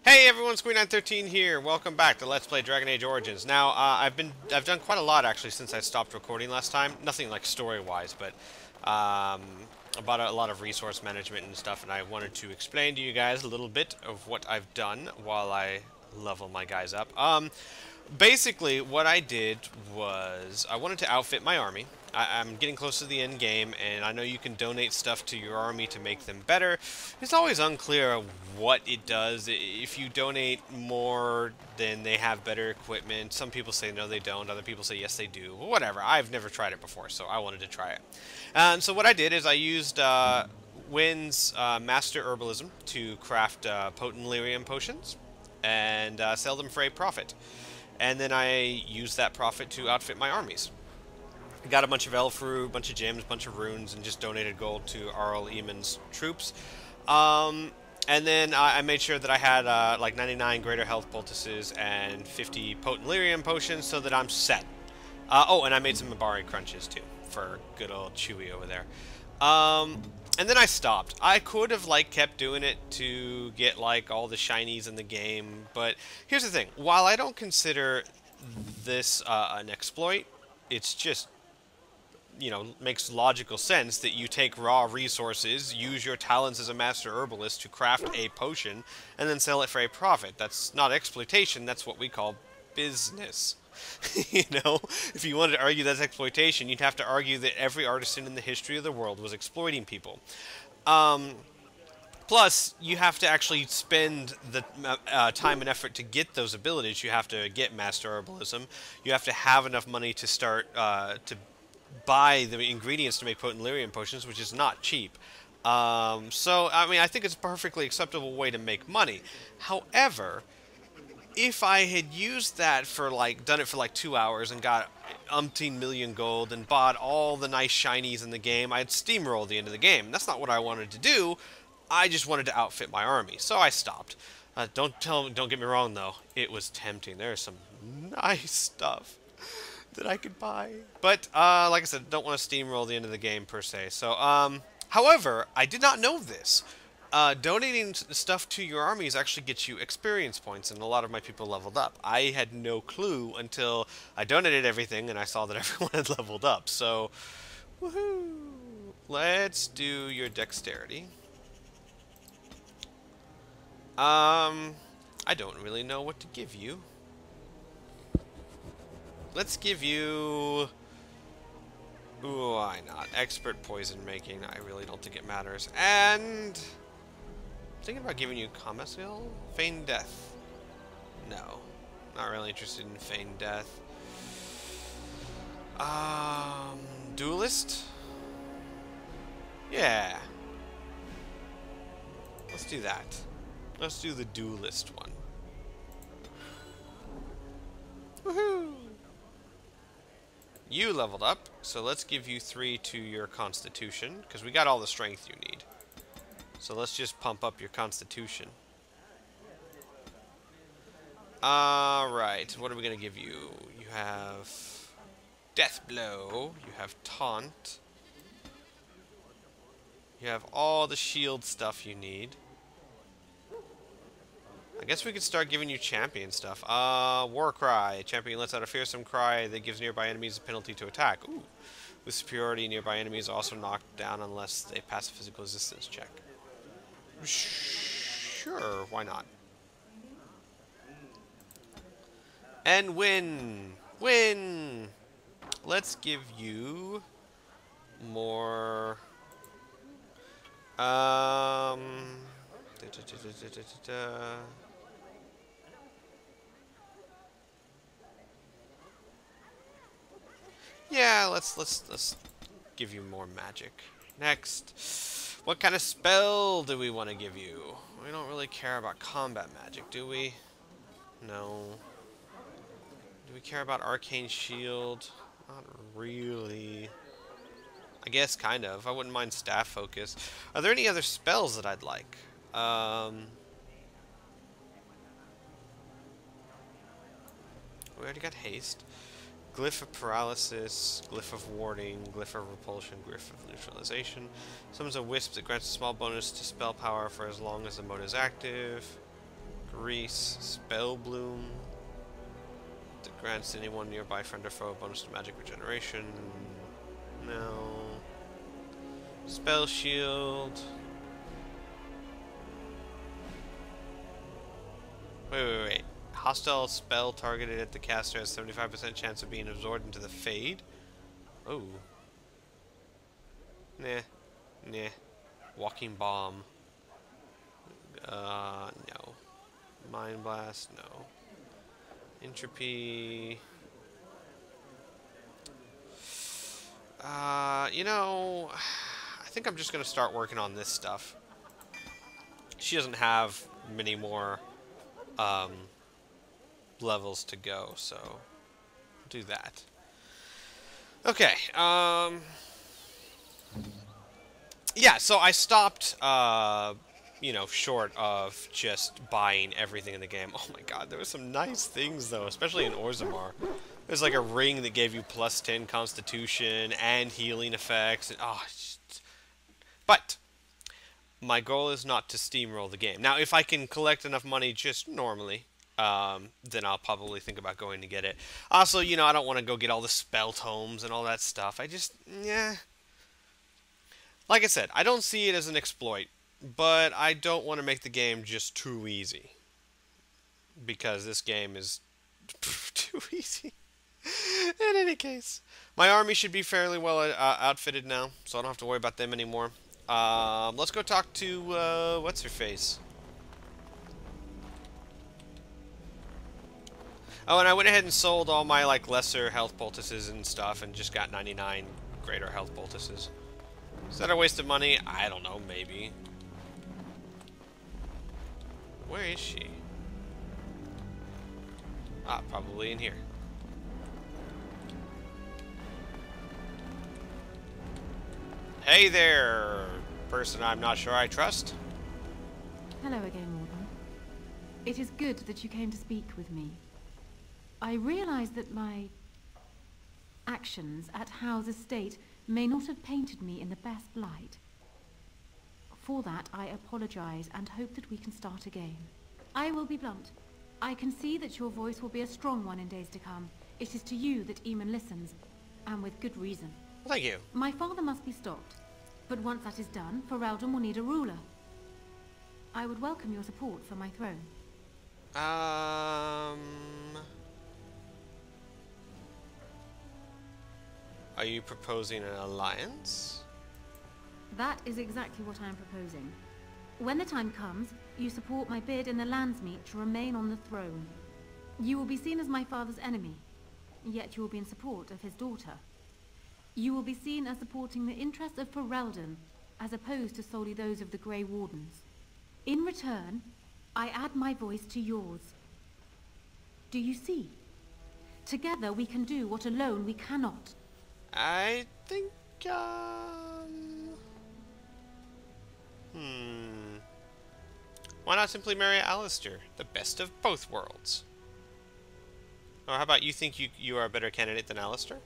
Hey everyone, Squee913 here. Welcome back to Let's Play Dragon Age Origins. Now, I've done quite a lot actually since I stopped recording last time. Nothing like story-wise, but um, about a lot of resource management and stuff. And I wanted to explain to you guys a little bit of what I've done while I level my guys up. Basically, what I did was I wanted to outfit my army. I'm getting close to the end game, and I know you can donate stuff to your army to make them better. It's always unclear what it does. If you donate more, then they have better equipment. Some people say no, they don't. Other people say yes, they do. Whatever. I've never tried it before, so I wanted to try it. And so what I did is I used Wynn's Master Herbalism to craft potent lyrium potions and sell them for a profit. And then I used that profit to outfit my armies. I got a bunch of Elfru, a bunch of gems, a bunch of runes, and just donated gold to Arl Eamon's troops. And then I made sure that I had like 99 greater health poultices and 50 potent lyrium potions so that I'm set. Oh, and I made some Mabari crunches too for good old Chewy over there. And then I stopped. I could have like kept doing it to get like all the shinies in the game, but here's the thing. While I don't consider this an exploit, it's just, you know, makes logical sense that you take raw resources, use your talents as a master herbalist to craft a potion, and then sell it for a profit. That's not exploitation, that's what we call business. You know, if you wanted to argue that's exploitation, you'd have to argue that every artisan in the history of the world was exploiting people. Plus, you have to actually spend the time and effort to get those abilities. You have to get Master Herbalism. You have to have enough money to start to buy the ingredients to make potent lyrium potions, which is not cheap. So, I mean, I think it's a perfectly acceptable way to make money. However, if I had used that for like done it for like 2 hours and got umpteen million gold and bought all the nice shinies in the game, I'd steamroll the end of the game. That's not what I wanted to do. I just wanted to outfit my army, so I stopped. Don't get me wrong though, it was tempting. There's some nice stuff that I could buy, but like I said, don't want to steamroll the end of the game per se. So however, I did not know this. Donating stuff to your armies actually gets you experience points, and a lot of my people leveled up. I had no clue until I donated everything and I saw that everyone had leveled up. So, woohoo! Let's do your dexterity. I don't really know what to give you. Let's give you... why not? Expert poison making. I really don't think it matters. And... thinking about giving you combat skill? Feign death. No. Not really interested in feign death. Duelist? Yeah. Let's do that. Let's do the duelist one. Woohoo! You leveled up, so let's give you 3 to your constitution, because we got all the strength you need. So let's just pump up your constitution. Alright, what are we going to give you? You have Death Blow, you have Taunt, you have all the shield stuff you need. I guess we could start giving you champion stuff. War Cry. Champion lets out a fearsome cry that gives nearby enemies a penalty to attack. Ooh. With superiority, nearby enemies are also knocked down unless they pass a physical resistance check. Sure, why not? And win! Win! Let's give you more... yeah, let's give you more magic. Next, what kind of spell do we want to give you? We don't really care about combat magic, do we? No. Do we care about arcane shield? Not really. I guess kind of. I wouldn't mind staff focus. Are there any other spells that I'd like? We already got haste. Glyph of Paralysis, Glyph of Warding, Glyph of Repulsion, Glyph of Neutralization. Summons a wisp that grants a small bonus to spell power for as long as the mode is active. Reese. Spell Bloom. That grants anyone nearby friend or foe bonus to magic regeneration. No. Spell Shield. Wait. Hostile spell targeted at the caster has 75% chance of being absorbed into the Fade. Oh. Nah. Walking Bomb. No. Mind Blast, no. Entropy. You know, I think I'm just gonna start working on this stuff. She doesn't have many more, levels to go, so do that. Okay, yeah, so I stopped, you know, short of just buying everything in the game. Oh my god, there were some nice things, though, especially in Orzammar. There's like a ring that gave you plus 10 constitution and healing effects. And, but my goal is not to steamroll the game. Now, if I can collect enough money just normally, then I'll probably think about going to get it. Also, you know, I don't want to go get all the spell tomes and all that stuff. Yeah. Like I said, I don't see it as an exploit, but I don't want to make the game just too easy. Because this game is too easy. In any case, my army should be fairly well outfitted now, so I don't have to worry about them anymore. Let's go talk to, what's-her-face? Oh, and I went ahead and sold all my, like, lesser health poultices and stuff and just got 99 greater health poultices. Is that a waste of money? I don't know, maybe. Where is she? Ah, probably in here. Hey there, person I'm not sure I trust. Hello again, Warden. It is good that you came to speak with me. I realize that my actions at Howe's estate may not have painted me in the best light. For that, I apologize and hope that we can start again. I will be blunt. I can see that your voice will be a strong one in days to come. It is to you that Eamon listens, and with good reason. Thank you. My father must be stopped, but once that is done, Ferelden will need a ruler. I would welcome your support for my throne. Are you proposing an alliance? That is exactly what I am proposing. When the time comes, you support my bid in the Landsmeet to remain on the throne. You will be seen as my father's enemy, yet you will be in support of his daughter. You will be seen as supporting the interests of Ferelden, as opposed to solely those of the Grey Wardens. In return, I add my voice to yours. Do you see? Together we can do what alone we cannot. I think, why not simply marry Alistair, the best of both worlds? Or how about you think you are a better candidate than Alistair?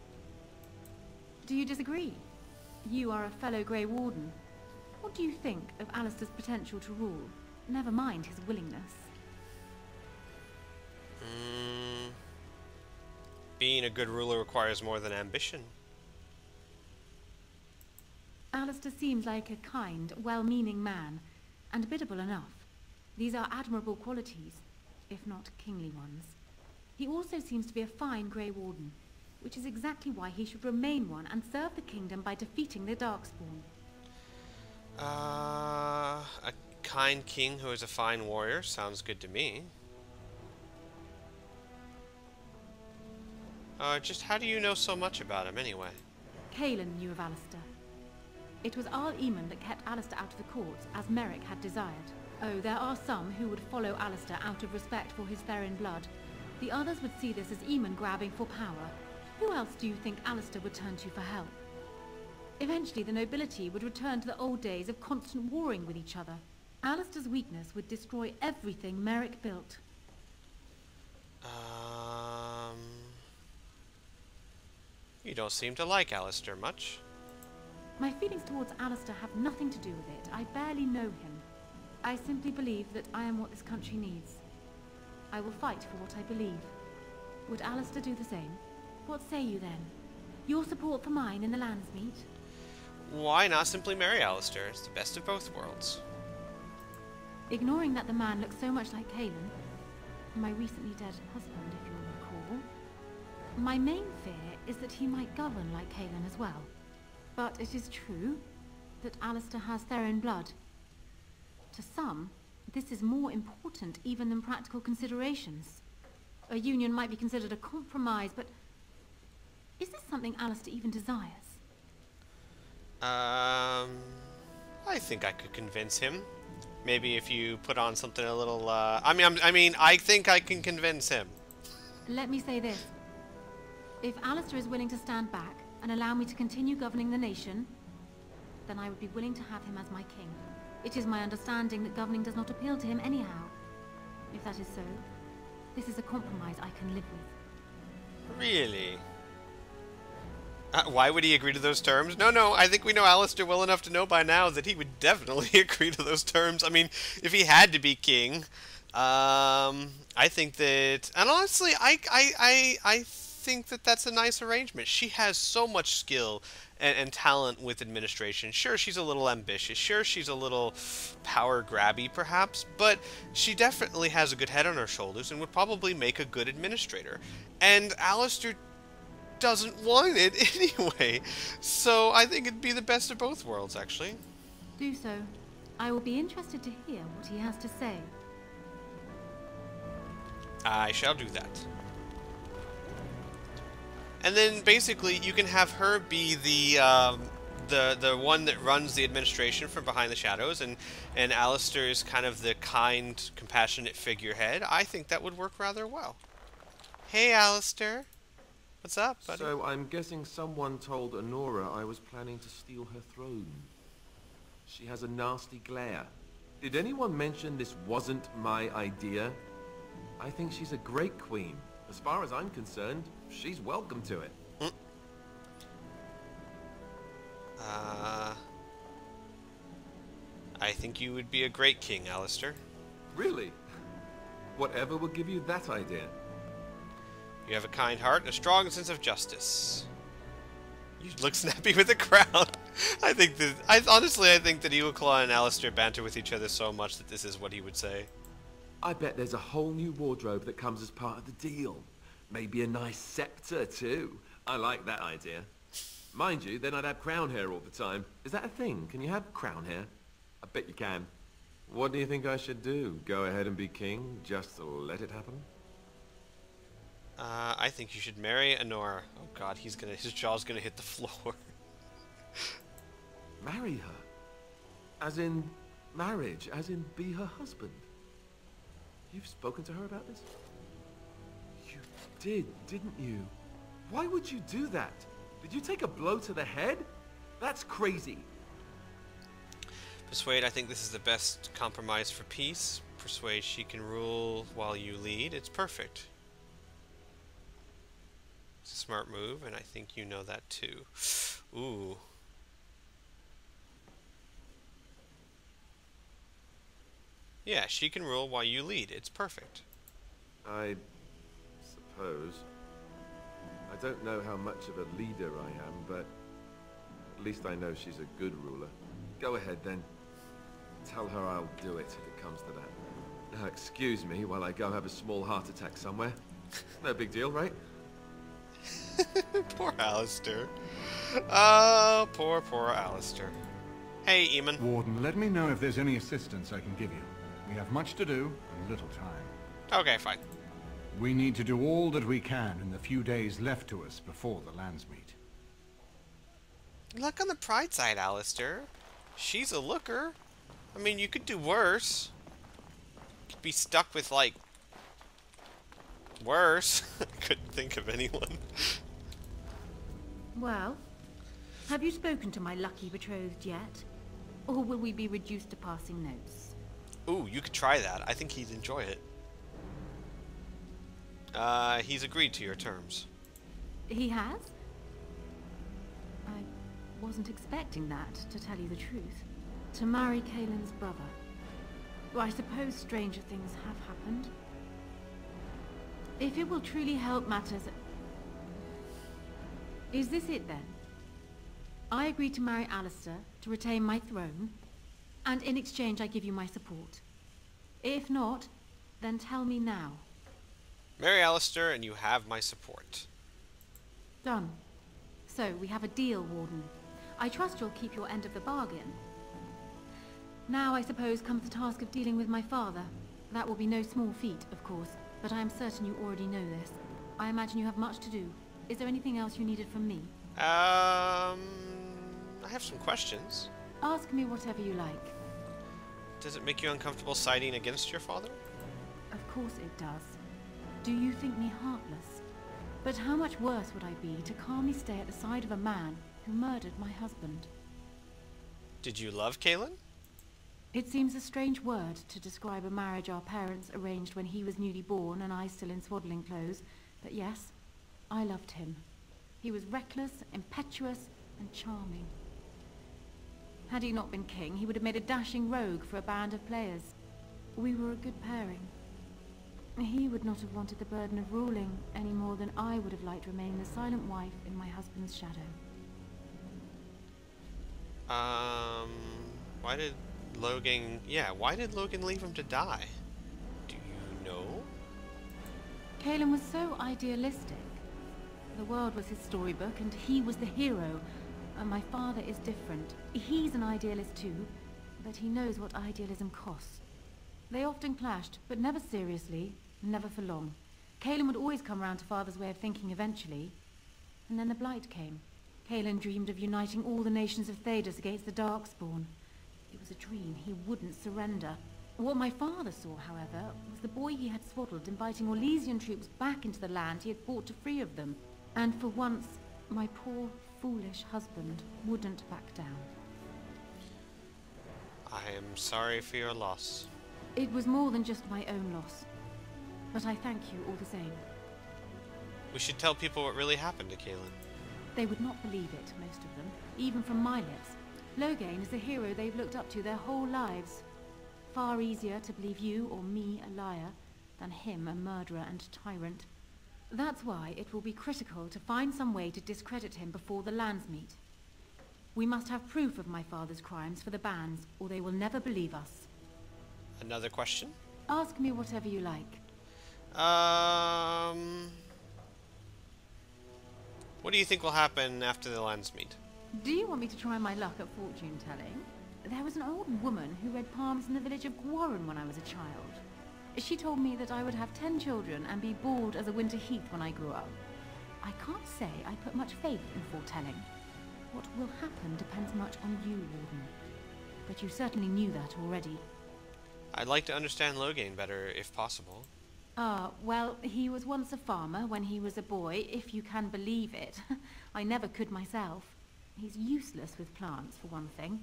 Do you disagree? You are a fellow Grey Warden. What do you think of Alistair's potential to rule? Never mind his willingness. Being a good ruler requires more than ambition. Alistair seems like a kind, well-meaning man, and biddable enough. These are admirable qualities, if not kingly ones. He also seems to be a fine Grey Warden, which is exactly why he should remain one and serve the kingdom by defeating the Darkspawn. A kind king who is a fine warrior sounds good to me. Just how do you know so much about him anyway? Kaelyn knew of Alistair. It was Arl Eamon that kept Alistair out of the courts, as Merrick had desired. Oh, there are some who would follow Alistair out of respect for his Therin blood. The others would see this as Eamon grabbing for power. Who else do you think Alistair would turn to for help? Eventually, the nobility would return to the old days of constant warring with each other. Alistair's weakness would destroy everything Merrick built. You don't seem to like Alistair much. My feelings towards Alistair have nothing to do with it. I barely know him. I simply believe that I am what this country needs. I will fight for what I believe. Would Alistair do the same? What say you then? Your support for mine in the Landsmeet? Why not simply marry Alistair? It's the best of both worlds. Ignoring that the man looks so much like Kaelyn, my recently dead husband, if you'll recall, my main fear is that he might govern like Kaelyn as well. But it is true that Alistair has Theron blood. To some, this is more important even than practical considerations. A union might be considered a compromise, but is this something Alistair even desires? I think I could convince him. Maybe if you put on something a little, I think I can convince him. Let me say this. If Alistair is willing to stand back and allow me to continue governing the nation, then I would be willing to have him as my king. It is my understanding that governing does not appeal to him anyhow. If that is so, this is a compromise I can live with. Really? Why would he agree to those terms? No, I think we know Alistair well enough to know by now that he would definitely agree to those terms. I mean, if he had to be king, I think that... And honestly, I think that that's a nice arrangement. She has so much skill and talent with administration. Sure, she's a little ambitious. Sure, she's a little power-grabby, perhaps. But she definitely has a good head on her shoulders and would probably make a good administrator. And Alistair doesn't want it anyway. So I think it'd be the best of both worlds, actually. Do so. I will be interested to hear what he has to say. I shall do that. And then basically you can have her be the one that runs the administration from behind the shadows, and Alistair is kind of the kind, compassionate figurehead. I think that would work rather well. Hey, Alistair. What's up, buddy? So I'm guessing someone told Honora I was planning to steal her throne. She has a nasty glare. Did anyone mention this wasn't my idea? I think she's a great queen. As far as I'm concerned, she's welcome to it. I think you would be a great king, Alistair. Really? Whatever would give you that idea? You have a kind heart and a strong sense of justice. You look snappy with a crown. I think that I think that Eulclaw and Alistair banter with each other so much that this is what he would say. I bet there's a whole new wardrobe that comes as part of the deal. Maybe a nice scepter too. I like that idea. Mind you, then I'd have crown hair all the time. Is that a thing? Can you have crown hair? I bet you can. What do you think I should do? Go ahead and be king, just to let it happen? I think you should marry Honora. Oh god, his jaw's gonna hit the floor. Marry her? As in marriage? As in be her husband? You've spoken to her about this? You did, didn't you? Why would you do that? Did you take a blow to the head? That's crazy. Persuade, I think this is the best compromise for peace. Persuade, she can rule while you lead. It's perfect. It's a smart move, and I think you know that too. Ooh. Yeah, she can rule while you lead. It's perfect. I suppose. I don't know how much of a leader I am, but at least I know she's a good ruler. Go ahead then. Tell her I'll do it if it comes to that. Now excuse me while I go have a small heart attack somewhere. No big deal, right? Poor Alistair. Oh, poor Alistair. Hey, Eamon. Warden, let me know if there's any assistance I can give you. We have much to do and little time. Okay, fine. We need to do all that we can in the few days left to us before the Landsmeet. Look on the pride side, Alistair. She's a looker. I mean, you could do worse. You could be stuck with, like, worse. I couldn't think of anyone. Well, have you spoken to my lucky betrothed yet? Or will we be reduced to passing notes? Ooh, you could try that. I think he'd enjoy it. He's agreed to your terms. He has? I wasn't expecting that, to tell you the truth. To marry Kaelyn's brother. Well, I suppose stranger things have happened. If it will truly help matters... Is this it then? I agreed to marry Alistair to retain my throne, and in exchange I give you my support. If not, then tell me now. Marry Alistair and you have my support. Done. So, we have a deal, Warden. I trust you'll keep your end of the bargain. Now, I suppose, comes the task of dealing with my father. That will be no small feat, of course, but I am certain you already know this. I imagine you have much to do. Is there anything else you needed from me? I have some questions. Ask me whatever you like. Does it make you uncomfortable siding against your father? Of course it does. Do you think me heartless? But how much worse would I be to calmly stay at the side of a man who murdered my husband? Did you love Kaelyn? It seems a strange word to describe a marriage our parents arranged when he was newly born and I still in swaddling clothes, but yes, I loved him. He was reckless, impetuous, and charming. Had he not been king, he would have made a dashing rogue for a band of players. We were a good pairing. He would not have wanted the burden of ruling any more than I would have liked to remain the silent wife in my husband's shadow. Why did Logan leave him to die? Do you know? Kaelyn was so idealistic. The world was his storybook and he was the hero. And my father is different. He's an idealist too, but he knows what idealism costs. They often clashed, but never seriously, never for long. Kaelyn would always come round to Father's way of thinking eventually. And then the Blight came. Kaelyn dreamed of uniting all the nations of Thedas against the Darkspawn. It was a dream. He wouldn't surrender. What my father saw, however, was the boy he had swaddled inviting Orlesian troops back into the land he had fought to free of them. And for once, my poor, foolish husband wouldn't back down. I am sorry for your loss. It was more than just my own loss. But I thank you all the same. We should tell people what really happened to Kaelyn. They would not believe it, most of them, even from my lips. Loghain is the hero they've looked up to their whole lives. Far easier to believe you or me a liar than him a murderer and tyrant. That's why it will be critical to find some way to discredit him before the lands meet. We must have proof of my father's crimes for the bands, or they will never believe us. Another question? Ask me whatever you like. What do you think will happen after the lands meet? Do you want me to try my luck at fortune-telling? There was an old woman who read palms in the village of Gwarren when I was a child. She told me that I would have 10 children and be bald as a winter heath when I grew up. I can't say I put much faith in foretelling. What will happen depends much on you, Warden. But you certainly knew that already. I'd like to understand Loghain better, if possible. Well, he was once a farmer when he was a boy, if you can believe it. I never could myself. He's useless with plants, for one thing.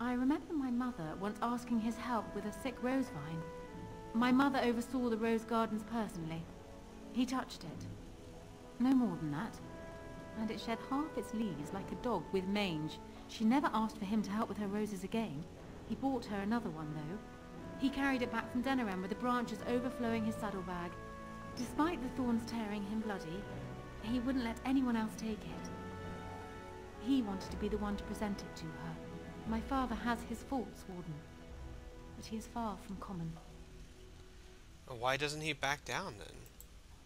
I remember my mother once asking his help with a sick rose vine. My mother oversaw the rose gardens personally. He touched it. No more than that. And it shed half its leaves like a dog with mange. She never asked for him to help with her roses again. He bought her another one, though. He carried it back from Denerim with the branches overflowing his saddlebag. Despite the thorns tearing him bloody, he wouldn't let anyone else take it. He wanted to be the one to present it to her. My father has his faults, Warden, but he is far from common. Why doesn't he back down, then?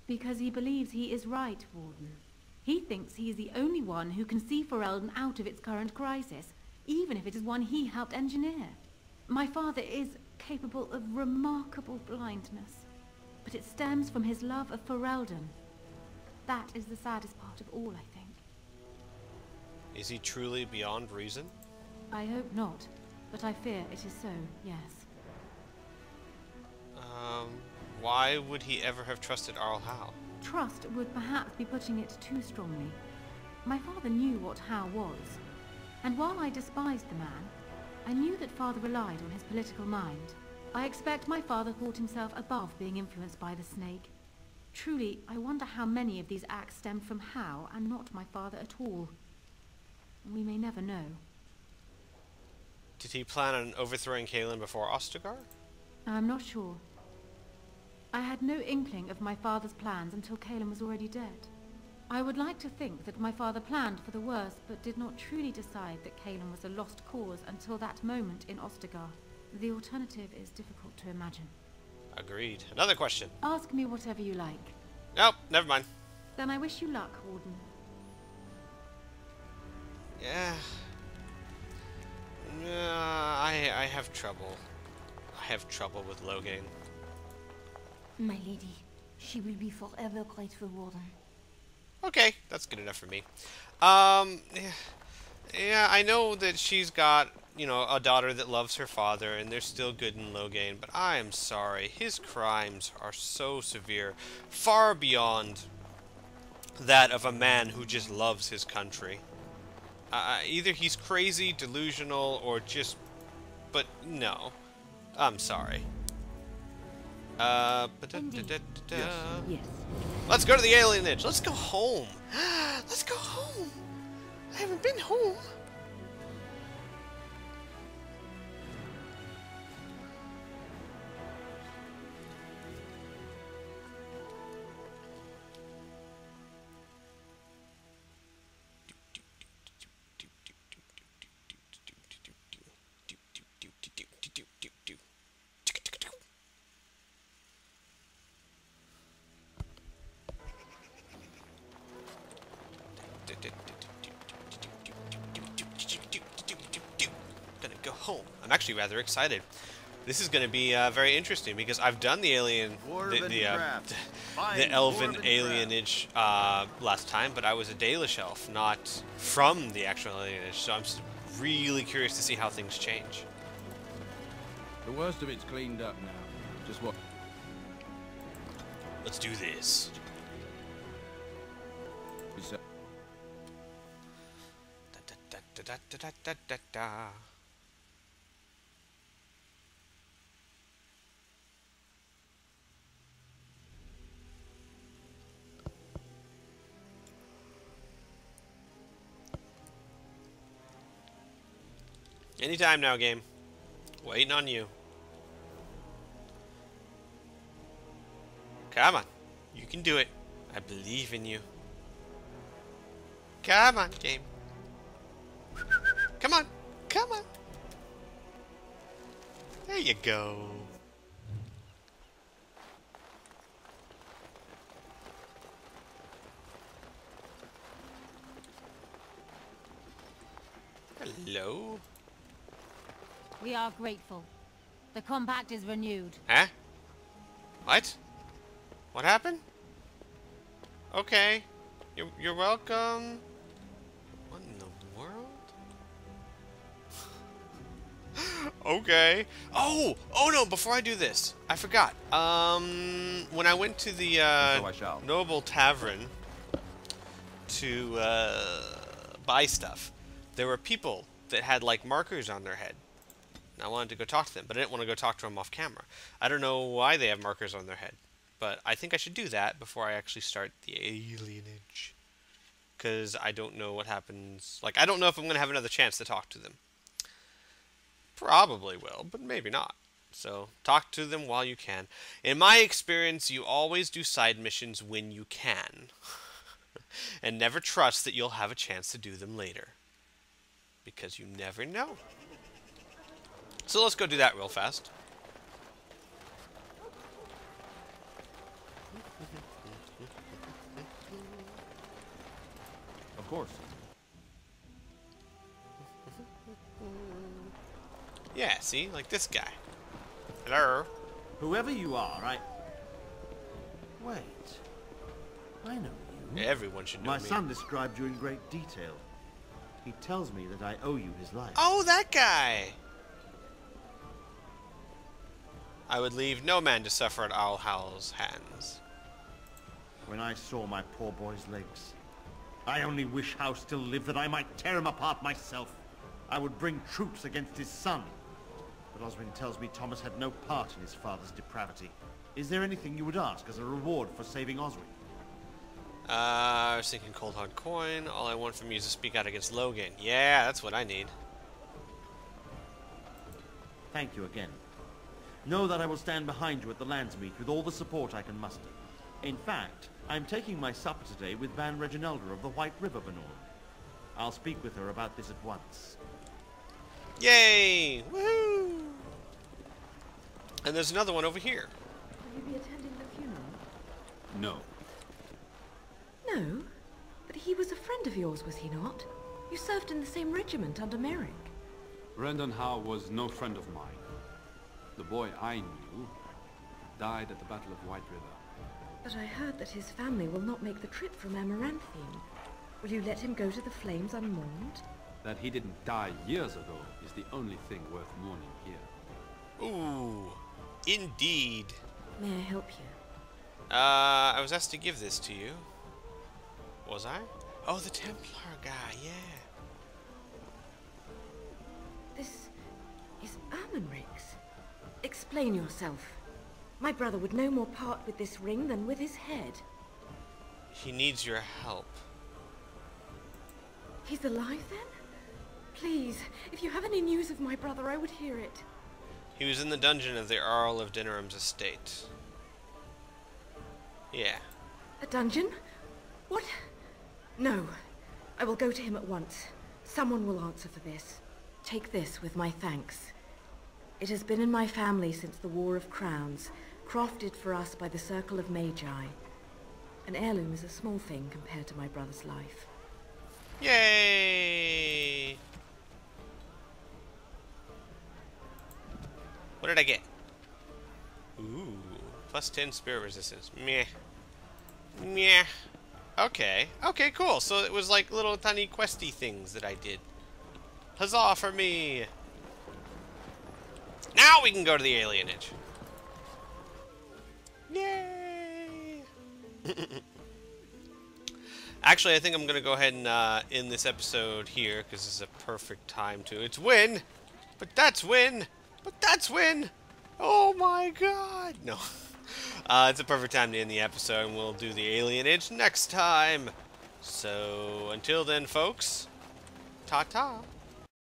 Because he believes he is right, Warden. He thinks he is the only one who can see Ferelden out of its current crisis, even if it is one he helped engineer. My father is capable of remarkable blindness, but it stems from his love of Ferelden. That is the saddest part of all, I think. Is he truly beyond reason? I hope not, but I fear it is so, yes. Why would he ever have trusted Arl Howe? Trust would perhaps be putting it too strongly. My father knew what Howe was, and while I despised the man, I knew that father relied on his political mind. I expect my father thought himself above being influenced by the snake. Truly, I wonder how many of these acts stemmed from Howe and not my father at all. We may never know. Did he plan on overthrowing Kaelyn before Ostagar? I'm not sure. I had no inkling of my father's plans until Kaelyn was already dead. I would like to think that my father planned for the worst, but did not truly decide that Kaelyn was a lost cause until that moment in Ostagar. The alternative is difficult to imagine. Agreed. Another question. Ask me whatever you like. Nope, never mind. Then I wish you luck, Warden. Yeah. I have trouble. I have trouble with Logan. My lady, she will be forever grateful, Warden. Okay, that's good enough for me. Yeah, I know that she's got, you know, a daughter that loves her father, and they're still good in Logain, but I am sorry. His crimes are so severe, far beyond that of a man who just loves his country. Either he's crazy, delusional, or just... But no. I'm sorry. Yes. Let's go to the alienage. Let's go home. Let's go home. I haven't been home. Gonna go home. I'm actually rather excited. This is going to be very interesting because I've done the alien, the elven alienage last time, but I was a Dalish elf, not from the actual alienage. So I'm really curious to see how things change. The worst of it's cleaned up now. Just what? Let's do this. Da, da, da, da, da, da. Anytime now, game. Waiting on you. Come on. You can do it. I believe in you. Come on, game. Come on. Come on. There you go. Hello? We are grateful. The compact is renewed. Huh? What? What happened? Okay. You're welcome. What in the world? Okay. Oh no, before I do this, I forgot. When I went to the Noble Tavern to buy stuff, there were people that had like markers on their head. I wanted to go talk to them, but I didn't want to go talk to them off camera. I don't know why they have markers on their head, but I think I should do that before I actually start the alienage. Because I don't know what happens. Like, I don't know if I'm going to have another chance to talk to them. Probably will, but maybe not. So, talk to them while you can. In my experience, you always do side missions when you can. And never trust that you'll have a chance to do them later. Because you never know. So let's go do that real fast. Of course. Yeah, see? Like this guy. Hello? Whoever you are, Wait. I know you. Everyone should know My me. son described you in great detail. He tells me that I owe you his life. Oh, that guy! I would leave no man to suffer at Alhal's hands. When I saw my poor boy's legs, I only wish House still lived that I might tear him apart myself. I would bring troops against his son. But Oswin tells me Thomas had no part in his father's depravity. Is there anything you would ask as a reward for saving Oswin? I was thinking cold hard coin. All I want from you is to speak out against Logan. Yeah, that's what I need. Thank you again. Know that I will stand behind you at the Landsmeet with all the support I can muster. In fact, I'm taking my supper today with Van Reginalda of the White River Banor. I'll speak with her about this at once. Yay! Woohoo! And there's another one over here. Will you be attending the funeral? No. No, but he was a friend of yours, was he not? You served in the same regiment under Merrick. Brendan Howe was no friend of mine. The boy I knew died at the Battle of White River. But I heard that his family will not make the trip from Amaranthine. Will you let him go to the flames unmourned? That he didn't die years ago is the only thing worth mourning here. Ooh, indeed. May I help you? I was asked to give this to you. Was I? Oh, the Templar guy, yeah. This is Amonric's. Explain yourself. My brother would no more part with this ring than with his head. He needs your help. He's alive then? Please, if you have any news of my brother, I would hear it. He was in the dungeon of the Earl of Dinnerham's estate. Yeah. A dungeon? What? No. I will go to him at once. Someone will answer for this. Take this with my thanks. It has been in my family since the War of Crowns, crafted for us by the Circle of Magi. An heirloom is a small thing compared to my brother's life. Yay! What did I get? Ooh, plus 10 spirit resistance. Meh. Meh. Okay. Okay, cool. So it was like little tiny questy things that I did. Huzzah for me! Now we can go to the alienage. Yay! Actually, I think I'm going to go ahead and end this episode here, because this is a perfect time to... It's win! But that's win! But that's win! Oh my god! No. It's a perfect time to end the episode, and we'll do the alienage next time. So, until then, folks, ta-ta!